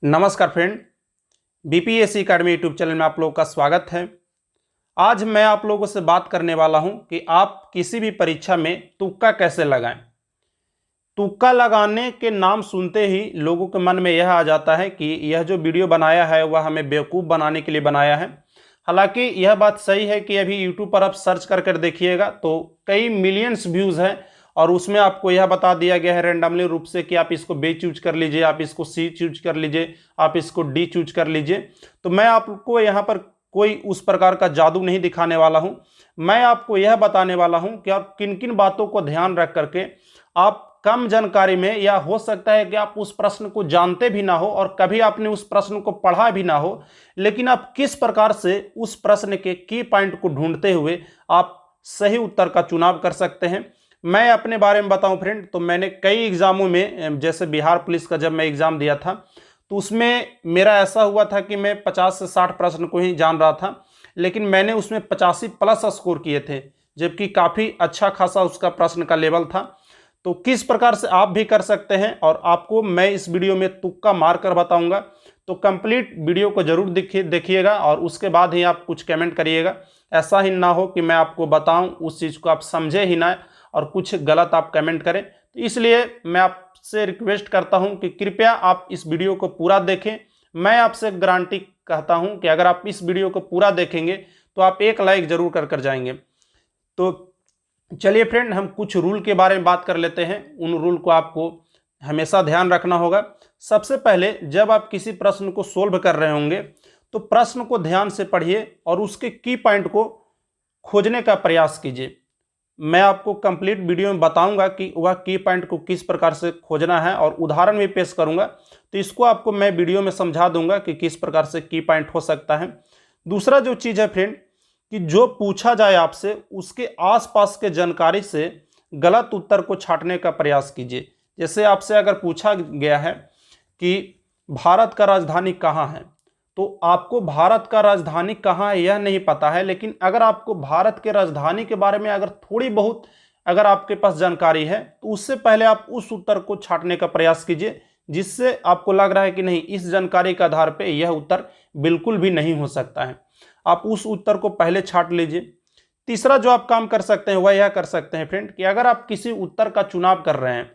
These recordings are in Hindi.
नमस्कार friend, BPSC academy YouTube channel में आप लोगों का स्वागत है। आज मैं आप लोगों से बात करने वाला हूं कि आप किसी भी परीक्षा में तुक्का कैसे लगाएं। तुक्का लगाने के नाम सुनते ही लोगों के मन में यह आ जाता है कि यह जो वीडियो बनाया है वह हमें बेवकूफ़ बनाने के लिए बनाया है। हालांकि यह बात सही है कि अभी यूट्यूब पर आप सर्च कर देखिएगा तो कई मिलियंस व्यूज़ हैं और उसमें आपको यह बता दिया गया है रैंडमली रूप से कि आप इसको बी चूज कर लीजिए, आप इसको सी चूज कर लीजिए, आप इसको डी चूज कर लीजिए। तो मैं आपको यहाँ पर कोई उस प्रकार का जादू नहीं दिखाने वाला हूँ। मैं आपको यह बताने वाला हूँ कि आप किन किन बातों को ध्यान रख करके आप कम जानकारी में, या हो सकता है कि आप उस प्रश्न को जानते भी ना हो और कभी आपने उस प्रश्न को पढ़ा भी ना हो, लेकिन आप किस प्रकार से उस प्रश्न के की पॉइंट को ढूंढते हुए आप सही उत्तर का चुनाव कर सकते हैं। मैं अपने बारे में बताऊं फ्रेंड, तो मैंने कई एग्जामों में, जैसे बिहार पुलिस का जब मैं एग्जाम दिया था तो उसमें मेरा ऐसा हुआ था कि मैं 50 से 60 प्रश्न को ही जान रहा था, लेकिन मैंने उसमें 85 प्लस स्कोर किए थे, जबकि काफ़ी अच्छा खासा उसका प्रश्न का लेवल था। तो किस प्रकार से आप भी कर सकते हैं और आपको मैं इस वीडियो में तुक्का मार कर बताऊंगा। तो कंप्लीट वीडियो को जरूर देखिएगा और उसके बाद ही आप कुछ कमेंट करिएगा। ऐसा ही ना हो कि मैं आपको बताऊं उस चीज़ को आप समझे ही ना और कुछ गलत आप कमेंट करें। तो इसलिए मैं आपसे रिक्वेस्ट करता हूं कि कृपया आप इस वीडियो को पूरा देखें। मैं आपसे गारंटी कहता हूं कि अगर आप इस वीडियो को पूरा देखेंगे तो आप एक लाइक जरूर कर जाएंगे। तो चलिए फ्रेंड, हम कुछ रूल के बारे में बात कर लेते हैं। उन रूल को आपको हमेशा ध्यान रखना होगा। सबसे पहले, जब आप किसी प्रश्न को सोल्व कर रहे होंगे तो प्रश्न को ध्यान से पढ़िए और उसके की पॉइंट को खोजने का प्रयास कीजिए। मैं आपको कंप्लीट वीडियो में बताऊंगा कि वह की पॉइंट को किस प्रकार से खोजना है और उदाहरण भी पेश करूंगा, तो इसको आपको मैं वीडियो में समझा दूंगा कि किस प्रकार से की पॉइंट हो सकता है। दूसरा जो चीज़ है फ्रेंड, कि जो पूछा जाए आपसे उसके आसपास के जानकारी से गलत उत्तर को छांटने का प्रयास कीजिए। जैसे आपसे अगर पूछा गया है कि भारत का राजधानी कहाँ है, तो आपको भारत का राजधानी कहाँ है यह नहीं पता है, लेकिन अगर आपको भारत के राजधानी के बारे में अगर थोड़ी बहुत अगर आपके पास जानकारी है तो उससे पहले आप उस उत्तर को छांटने का प्रयास कीजिए, जिससे आपको लग रहा है कि नहीं, इस जानकारी के आधार पर यह उत्तर बिल्कुल भी नहीं हो सकता है। आप उस उत्तर को पहले छांट लीजिए। तीसरा जो आप काम कर सकते हैं वह यह कर सकते हैं फ्रेंड, कि अगर आप किसी उत्तर का चुनाव कर रहे हैं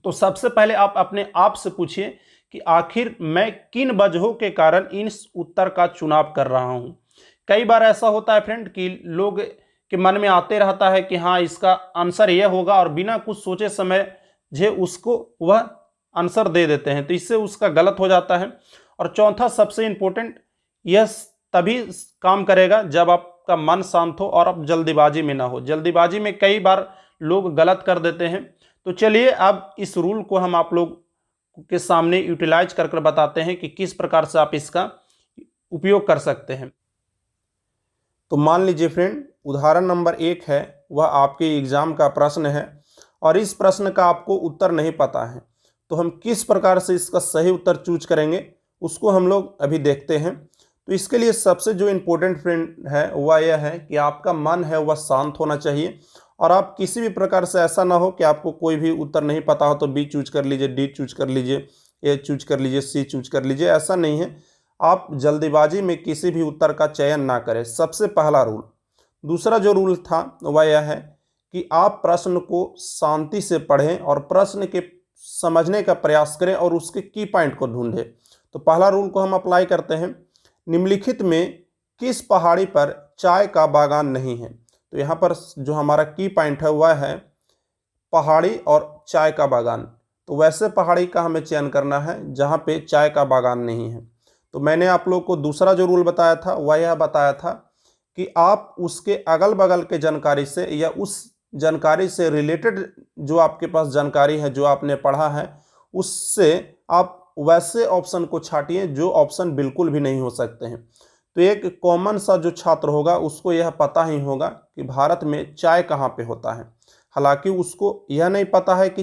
तो सबसे पहले आप अपने आप से पूछिए कि आखिर मैं किन वजहों के कारण इस उत्तर का चुनाव कर रहा हूं। कई बार ऐसा होता है फ्रेंड कि लोग के मन में आते रहता है कि हाँ, इसका आंसर यह होगा, और बिना कुछ सोचे समझे उसको वह आंसर दे देते हैं, तो इससे उसका गलत हो जाता है। और चौथा सबसे इंपॉर्टेंट, यह तभी काम करेगा जब आपका मन शांत हो और आप जल्दीबाजी में ना हो। जल्दीबाजी में कई बार लोग गलत कर देते हैं। तो चलिए अब इस रूल को हम आप लोग के सामने यूटिलाइज कर बताते हैं कि किस प्रकार से आप इसका उपयोग कर सकते हैं। तो मान लीजिए फ्रेंड, उदाहरण नंबर 1 है, वह आपके एग्जाम का प्रश्न है और इस प्रश्न का आपको उत्तर नहीं पता है, तो हम किस प्रकार से इसका सही उत्तर चूज करेंगे उसको हम लोग अभी देखते हैं। तो इसके लिए सबसे जो इम्पोर्टेंट फ्रेंड है वह यह है कि आपका मन है वह शांत होना चाहिए और आप किसी भी प्रकार से ऐसा ना हो कि आपको कोई भी उत्तर नहीं पता हो तो बी चूज कर लीजिए, डी चूज कर लीजिए, ए चूज कर लीजिए, सी चूज कर लीजिए। ऐसा नहीं है, आप जल्दीबाजी में किसी भी उत्तर का चयन ना करें। सबसे पहला रूल। दूसरा जो रूल था वह यह है कि आप प्रश्न को शांति से पढ़ें और प्रश्न के समझने का प्रयास करें और उसके की पॉइंट को ढूंढें। तो पहला रूल को हम अप्लाई करते हैं। निम्नलिखित में किस पहाड़ी पर चाय का बागान नहीं है? तो यहाँ पर जो हमारा की पॉइंट है वह है पहाड़ी और चाय का बागान। तो वैसे पहाड़ी का हमें चयन करना है जहाँ पे चाय का बागान नहीं है। तो मैंने आप लोग को दूसरा जो रूल बताया था वह यह बताया था कि आप उसके अगल बगल के जानकारी से या उस जानकारी से रिलेटेड जो आपके पास जानकारी है, जो आपने पढ़ा है, उससे आप वैसे ऑप्शन को छाटिए जो ऑप्शन बिल्कुल भी नहीं हो सकते हैं। तो एक कॉमन सा जो छात्र होगा उसको यह पता ही होगा कि भारत में चाय कहाँ पे होता है। हालांकि उसको यह नहीं पता है कि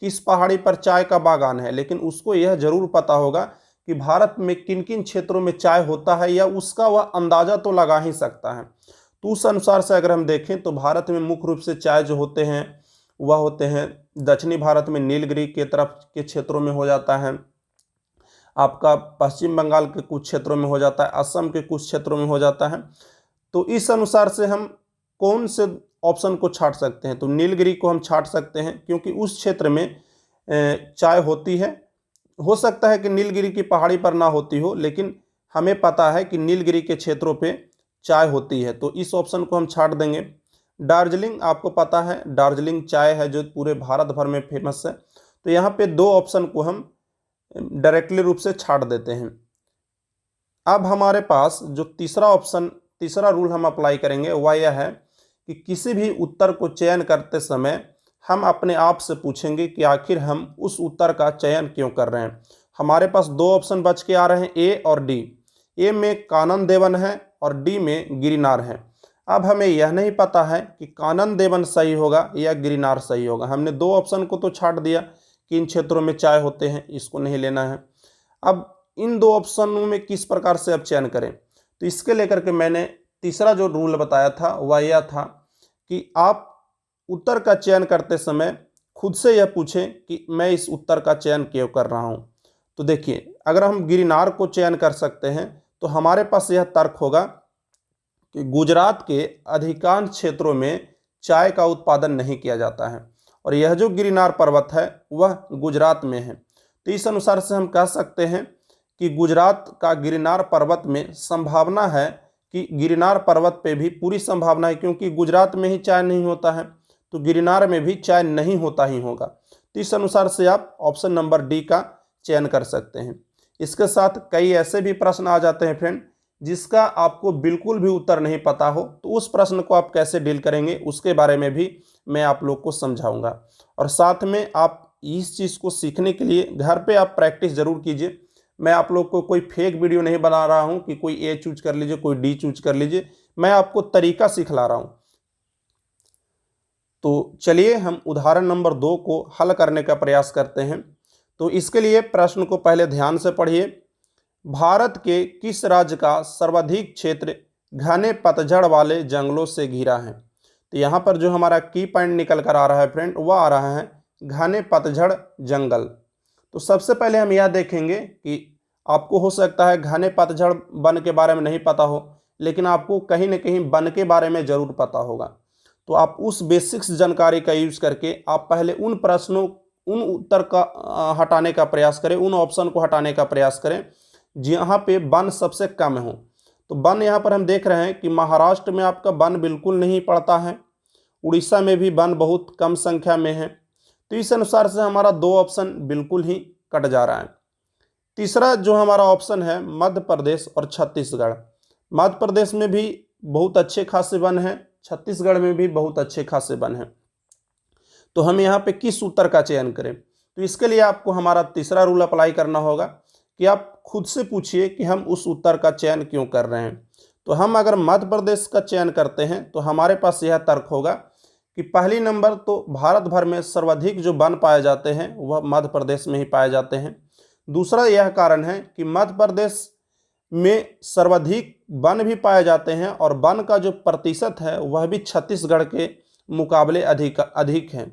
किस पहाड़ी पर चाय का बागान है, लेकिन उसको यह जरूर पता होगा कि भारत में किन किन क्षेत्रों में चाय होता है, या उसका वह अंदाज़ा तो लगा ही सकता है। तो उस अनुसार से अगर हम देखें तो भारत में मुख्य रूप से चाय जो होते हैं वह होते हैं दक्षिणी भारत में नीलगिरी के तरफ के क्षेत्रों में हो जाता है, आपका पश्चिम बंगाल के कुछ क्षेत्रों में हो जाता है, असम के कुछ क्षेत्रों में हो जाता है। तो इस अनुसार से हम कौन से ऑप्शन को छांट सकते हैं, तो नीलगिरी को हम छांट सकते हैं क्योंकि उस क्षेत्र में चाय होती है। हो सकता है कि नीलगिरी की पहाड़ी पर ना होती हो, लेकिन हमें पता है कि नीलगिरी के क्षेत्रों पे चाय होती है, तो इस ऑप्शन को हम छांट देंगे। दार्जिलिंग, आपको पता है दार्जिलिंग चाय है जो पूरे भारत भर में फेमस है, तो यहाँ पे 2 ऑप्शन को हम डायरेक्टली रूप से छांट देते हैं। अब हमारे पास जो तीसरा रूल हम अप्लाई करेंगे वह यह है कि किसी भी उत्तर को चयन करते समय हम अपने आप से पूछेंगे कि आखिर हम उस उत्तर का चयन क्यों कर रहे हैं। हमारे पास 2 ऑप्शन बच के आ रहे हैं, ए और डी। ए में कानन देवन है और डी में गिरनार है। अब हमें यह नहीं पता है कि कानन देवन सही होगा या गिरनार सही होगा। हमने 2 ऑप्शन को तो छांट दिया कि इन क्षेत्रों में चाय होते हैं, इसको नहीं लेना है। अब इन 2 ऑप्शनों में किस प्रकार से अब चयन करें, तो इसके लेकर के मैंने तीसरा जो रूल बताया था वह यह था कि आप उत्तर का चयन करते समय खुद से यह पूछें कि मैं इस उत्तर का चयन क्यों कर रहा हूं। तो देखिए, अगर हम गिरनार को चयन कर सकते हैं तो हमारे पास यह तर्क होगा कि गुजरात के अधिकांश क्षेत्रों में चाय का उत्पादन नहीं किया जाता है और यह जो गिरनार पर्वत है वह गुजरात में है। तो इस अनुसार से हम कह सकते हैं कि गुजरात का गिरनार पर्वत में संभावना है कि गिरनार पर्वत पे भी पूरी संभावना है, क्योंकि गुजरात में ही चाय नहीं होता है तो गिरनार में भी चाय नहीं होता ही होगा। तो इस अनुसार से आप ऑप्शन नंबर डी का चयन कर सकते हैं। इसके साथ कई ऐसे भी प्रश्न आ जाते हैं फ्रेंड जिसका आपको बिल्कुल भी उत्तर नहीं पता हो, तो उस प्रश्न को आप कैसे डील करेंगे उसके बारे में भी मैं आप लोग को समझाऊंगा। और साथ में आप इस चीज़ को सीखने के लिए घर पे आप प्रैक्टिस जरूर कीजिए। मैं आप लोग को कोई फेक वीडियो नहीं बना रहा हूं कि कोई ए चूज कर लीजिए कोई डी चूज कर लीजिए, मैं आपको तरीका सिखला रहा हूं। तो चलिए हम उदाहरण नंबर 2 को हल करने का प्रयास करते हैं। तो इसके लिए प्रश्न को पहले ध्यान से पढ़िए। भारत के किस राज्य का सर्वाधिक क्षेत्र घने पतझड़ वाले जंगलों से घिरा है। तो यहाँ पर जो हमारा की पॉइंट निकल कर आ रहा है फ्रेंड वह आ रहा है घने पतझड़ जंगल। तो सबसे पहले हम यह देखेंगे कि आपको हो सकता है घने पतझड़ वन के बारे में नहीं पता हो, लेकिन आपको कहीं न कहीं वन के बारे में जरूर पता होगा। तो आप उस बेसिक्स जानकारी का यूज करके आप पहले उन उत्तर का हटाने का प्रयास करें, उन ऑप्शन को हटाने का प्रयास करें जहाँ पे वन सबसे कम हो। तो वन यहाँ पर हम देख रहे हैं कि महाराष्ट्र में आपका वन बिल्कुल नहीं पड़ता है, उड़ीसा में भी वन बहुत कम संख्या में है। तो इस अनुसार से हमारा 2 ऑप्शन बिल्कुल ही कट जा रहा है। तीसरा जो हमारा ऑप्शन है मध्य प्रदेश और छत्तीसगढ़। मध्य प्रदेश में भी बहुत अच्छे खासे वन हैं, छत्तीसगढ़ में भी बहुत अच्छे खासे वन हैं। तो हम यहाँ पे किस उत्तर का चयन करें, तो इसके लिए आपको हमारा तीसरा रूल अप्लाई करना होगा कि आप खुद से पूछिए कि हम उस उत्तर का चयन क्यों कर रहे हैं। तो हम अगर मध्य प्रदेश का चयन करते हैं तो हमारे पास यह तर्क होगा कि पहली नंबर तो भारत भर में सर्वाधिक जो वन पाए जाते हैं वह मध्य प्रदेश में ही पाए जाते हैं। दूसरा यह कारण है कि मध्य प्रदेश में सर्वाधिक वन भी पाए जाते हैं और वन का जो प्रतिशत है वह भी छत्तीसगढ़ के मुकाबले अधिक है।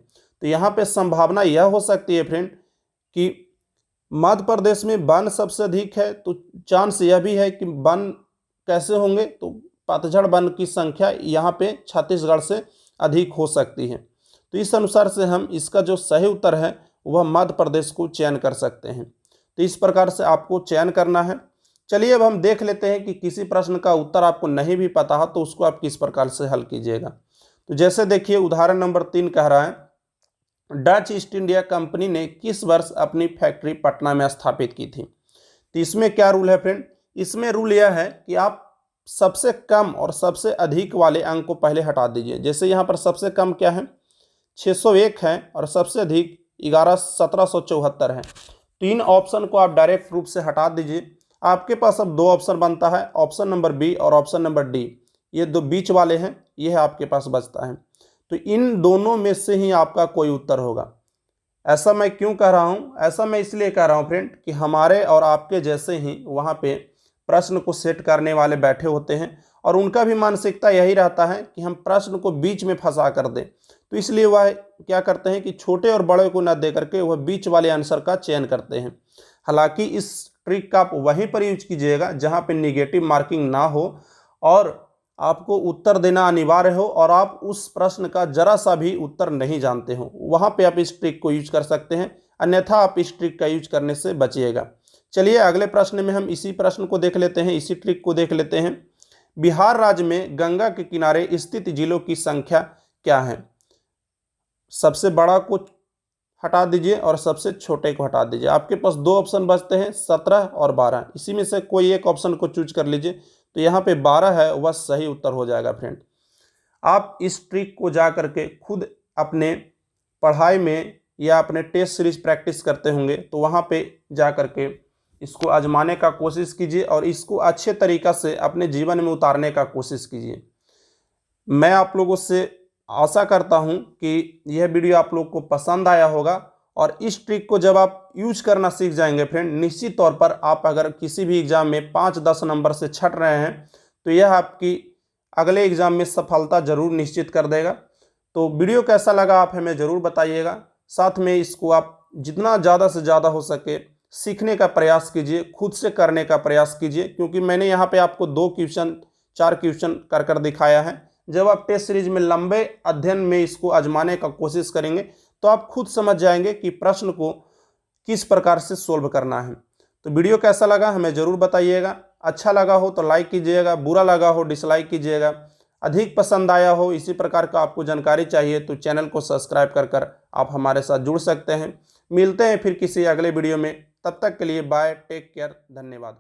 तो यहाँ पे संभावना यह हो सकती है फ्रेंड कि मध्य प्रदेश में वन सबसे अधिक है, तो चांस यह भी है कि वन कैसे होंगे, तो पतझड़ वन की संख्या यहाँ पे छत्तीसगढ़ से अधिक हो सकती है। तो इस अनुसार से हम इसका जो सही उत्तर है वह मध्य प्रदेश को चयन कर सकते हैं। तो इस प्रकार से आपको चयन करना है। चलिए अब हम देख लेते हैं कि किसी प्रश्न का उत्तर आपको नहीं भी पता हो तो उसको आप किस प्रकार से हल कीजिएगा। तो जैसे देखिए उदाहरण नंबर 3 कह रहा है डच ईस्ट इंडिया कंपनी ने किस वर्ष अपनी फैक्ट्री पटना में स्थापित की थी। तो इसमें क्या रूल है फ्रेंड, इसमें रूल यह है कि आप सबसे कम और सबसे अधिक वाले अंक को पहले हटा दीजिए। जैसे यहाँ पर सबसे कम क्या है 601 है और सबसे अधिक 1774 है। तो इन ऑप्शन को आप डायरेक्ट रूप से हटा दीजिए। आपके पास अब 2 ऑप्शन बनता है, ऑप्शन नंबर बी और ऑप्शन नंबर डी। ये 2 बीच वाले हैं, यह आपके पास बचता है। तो इन दोनों में से ही आपका कोई उत्तर होगा। ऐसा मैं क्यों कह रहा हूँ, ऐसा मैं इसलिए कह रहा हूँ फ्रेंड कि हमारे और आपके जैसे ही वहाँ पे प्रश्न को सेट करने वाले बैठे होते हैं और उनका भी मानसिकता यही रहता है कि हम प्रश्न को बीच में फंसा कर दें। तो इसलिए वह क्या करते हैं कि छोटे और बड़े को न दे करके वह बीच वाले आंसर का चयन करते हैं। हालांकि इस ट्रिक का आप वहीं पर यूज कीजिएगा जहां पे निगेटिव मार्किंग ना हो और आपको उत्तर देना अनिवार्य हो और आप उस प्रश्न का जरा सा भी उत्तर नहीं जानते हो, वहां पे आप इस ट्रिक को यूज कर सकते हैं। अन्यथा आप इस ट्रिक का यूज करने से बचिएगा। चलिए अगले प्रश्न में हम इसी प्रश्न को देख लेते हैं, इसी ट्रिक को देख लेते हैं। बिहार राज्य में गंगा के किनारे स्थित जिलों की संख्या क्या है? सबसे बड़ा को हटा दीजिए और सबसे छोटे को हटा दीजिए। आपके पास दो ऑप्शन बचते हैं, 17 और 12। इसी में से कोई एक ऑप्शन को चूज कर लीजिए। तो यहाँ पे 12 है, वह सही उत्तर हो जाएगा फ्रेंड। आप इस ट्रिक को जा करके खुद अपने पढ़ाई में या अपने टेस्ट सीरीज प्रैक्टिस करते होंगे, तो वहाँ पे जा करके इसको आजमाने का कोशिश कीजिए और इसको अच्छे तरीक़ा से अपने जीवन में उतारने का कोशिश कीजिए। मैं आप लोगों से आशा करता हूं कि यह वीडियो आप लोग को पसंद आया होगा और इस ट्रिक को जब आप यूज करना सीख जाएंगे फ्रेंड, निश्चित तौर पर आप अगर किसी भी एग्ज़ाम में 5-10 नंबर से छट रहे हैं तो यह आपकी अगले एग्ज़ाम में सफलता जरूर निश्चित कर देगा। तो वीडियो कैसा लगा आप हमें ज़रूर बताइएगा। साथ में इसको आप जितना ज़्यादा से ज़्यादा हो सके सीखने का प्रयास कीजिए, खुद से करने का प्रयास कीजिए, क्योंकि मैंने यहाँ पे आपको 2 क्वेश्चन 4 क्वेश्चन कर दिखाया है। जब आप टेस्ट सीरीज में लंबे अध्ययन में इसको आजमाने का कोशिश करेंगे तो आप खुद समझ जाएंगे कि प्रश्न को किस प्रकार से सोल्व करना है। तो वीडियो कैसा लगा हमें ज़रूर बताइएगा। अच्छा लगा हो तो लाइक कीजिएगा, बुरा लगा हो डिसलाइक कीजिएगा। अधिक पसंद आया हो, इसी प्रकार का आपको जानकारी चाहिए तो चैनल को सब्सक्राइब कर आप हमारे साथ जुड़ सकते हैं। मिलते हैं फिर किसी अगले वीडियो में, तब तक के लिए बाय, टेक केयर, धन्यवाद।